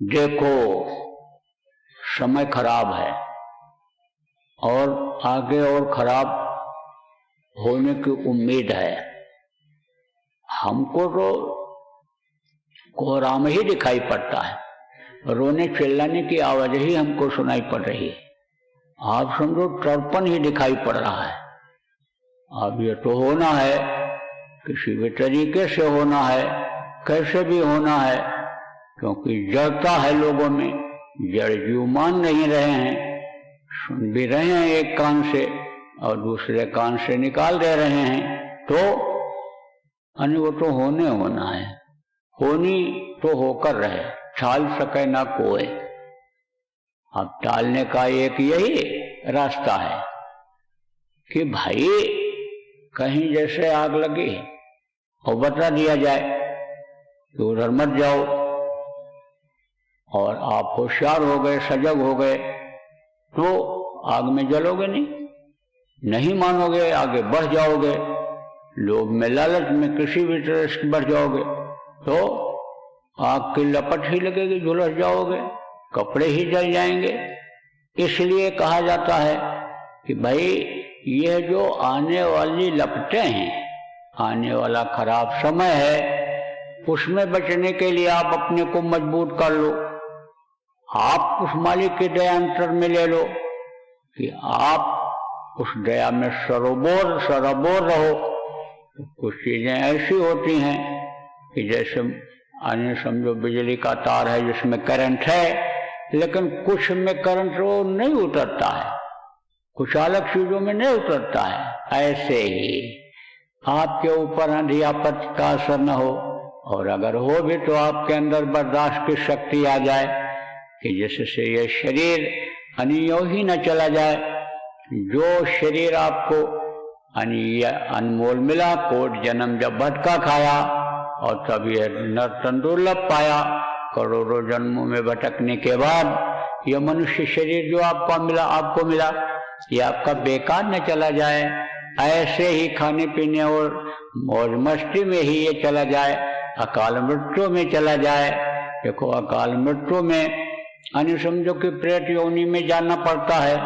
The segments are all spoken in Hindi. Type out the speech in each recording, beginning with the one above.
देखो समय खराब है और आगे और खराब होने की उम्मीद है। हमको तो कोहराम ही दिखाई पड़ता है, रोने चिल्लाने की आवाज ही हमको सुनाई पड़ रही है। आप समझो तड़पन ही दिखाई पड़ रहा है। अब ये तो होना है, किसी भी तरीके से होना है, कैसे भी होना है, क्योंकि जड़ता है लोगों में, जड़ जीव मान नहीं रहे हैं, सुन भी रहे हैं एक कान से और दूसरे कान से निकाल दे रहे हैं। तो वो तो होना है, होनी तो होकर रहे, टाल सके ना कोई। अब टालने का एक यही रास्ता है कि भाई कहीं जैसे आग लगी और बता दिया जाए कि उधर मत जाओ, और आप होशियार हो गए, सजग हो गए, तो आग में जलोगे नहीं मानोगे, आगे बढ़ जाओगे, लोभ में लालच में किसी भी तरह से बढ़ जाओगे तो आग की लपट ही लगेगी, झुलस जाओगे, कपड़े ही जल जाएंगे। इसलिए कहा जाता है कि भाई यह जो आने वाली लपटें हैं, आने वाला खराब समय है, उसमें बचने के लिए आप अपने को मजबूत कर लो। आप उस मालिक के दयांतर में ले लो कि आप उस दया में सरोबोर रहो। तो कुछ चीजें ऐसी होती हैं कि जैसे समझो बिजली का तार है जिसमें करंट है, लेकिन कुछ में करंट वो नहीं उतरता है, कुछ अलग चीजों में नहीं उतरता है। ऐसे ही आपके ऊपर आंधी आफत का असर न हो, और अगर हो भी तो आपके अंदर बर्दाश्त की शक्ति आ जाए कि जिससे ये शरीर अनियो ही न चला जाए। जो शरीर आपको अनमोल मिला, कोट जन्म जब भटका खाया और तब यह नर्तन दुर्लभ पाया, करोड़ों जन्मों में भटकने के बाद यह मनुष्य शरीर जो आपको मिला, ये आपका बेकार न चला जाए। ऐसे ही खाने पीने और मौज मस्ती में ही ये चला जाए, अकाल मृत्यु में चला जाए। देखो अकाल मृत्यु में समझो कि प्रेत योनि में जाना पड़ता है।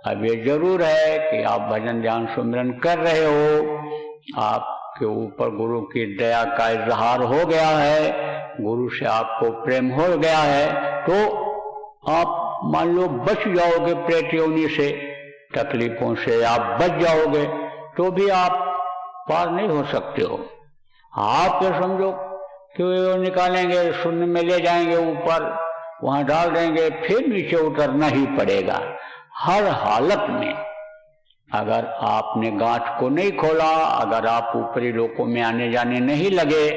अब ये जरूर है कि आप भजन ध्यान सुमिरन कर रहे हो, आपके ऊपर गुरु की दया का इजहार हो गया है, गुरु से आपको प्रेम हो गया है, तो आप मान लो बच जाओगे प्रेत योनि से, तकलीफों से आप बच जाओगे, तो भी आप पार नहीं हो सकते हो। आप तो समझो कि वो निकालेंगे, शून्य में ले जाएंगे, ऊपर वहां डाल देंगे, फिर नीचे उतरना ही पड़ेगा हर हालत में। अगर आपने गांठ को नहीं खोला, अगर आप ऊपरी लोकों में आने जाने नहीं लगे,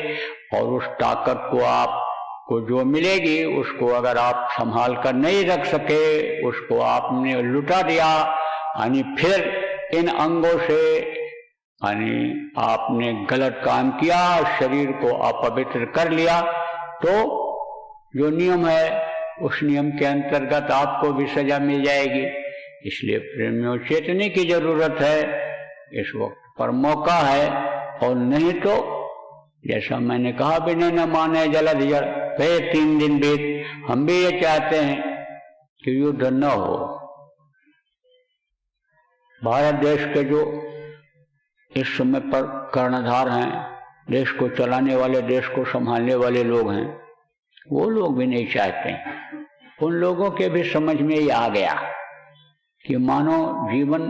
और उस ताकत को आपको जो मिलेगी उसको अगर आप संभाल कर नहीं रख सके, उसको आपने लुटा दिया, फिर इन अंगों से आपने गलत काम किया, शरीर को अपवित्र कर लिया, तो जो नियम है उस नियम के अंतर्गत आपको भी सजा मिल जाएगी। इसलिए प्रेमियों चेतने की जरूरत है, इस वक्त पर मौका है। और नहीं तो जैसा मैंने कहा, बिना न माने जलद जड़ गए 3 दिन बीत। हम भी ये चाहते हैं कि युद्ध न हो। भारत देश के जो इस समय पर कर्णधार हैं, देश को चलाने वाले, देश को संभालने वाले लोग हैं, वो लोग भी नहीं चाहते। उन लोगों के भी समझ में ये आ गया कि मानव जीवन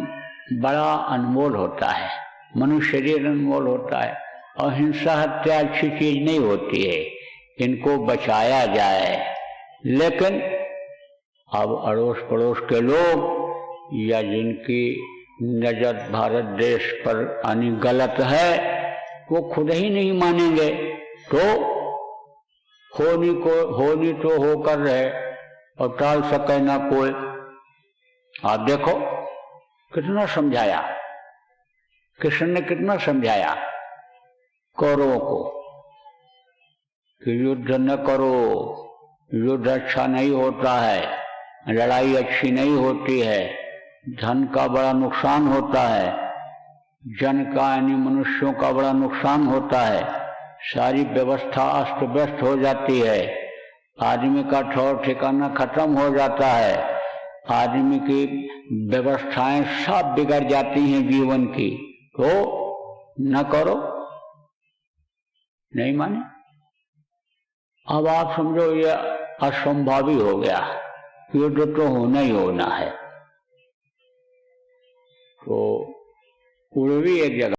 बड़ा अनमोल होता है, मनुष्य शरीर अनमोल होता है, और हिंसा हत्या अच्छी चीज नहीं होती है, इनको बचाया जाए। लेकिन अब अड़ोस पड़ोस के लोग या जिनकी नजर भारत देश पर गलत है, वो खुद ही नहीं मानेंगे, तो होनी तो होकर रहे और टाल सके ना कोई। आप देखो कितना समझाया कृष्ण ने, कितना समझाया कौरवों को कि युद्ध न करो, युद्ध अच्छा नहीं होता है, लड़ाई अच्छी नहीं होती है, धन का बड़ा नुकसान होता है, जन का मनुष्यों का बड़ा नुकसान होता है, सारी व्यवस्था अस्त व्यस्त हो जाती है, आदमी का ठौर ठिकाना खत्म हो जाता है, आदमी की व्यवस्थाएं सब बिगड़ जाती हैं जीवन की, तो न करो, नहीं माने। अब आप समझो ये असंभव ही हो गया, युद्ध तो होना ही होना है। तो पूर्वी एक जगह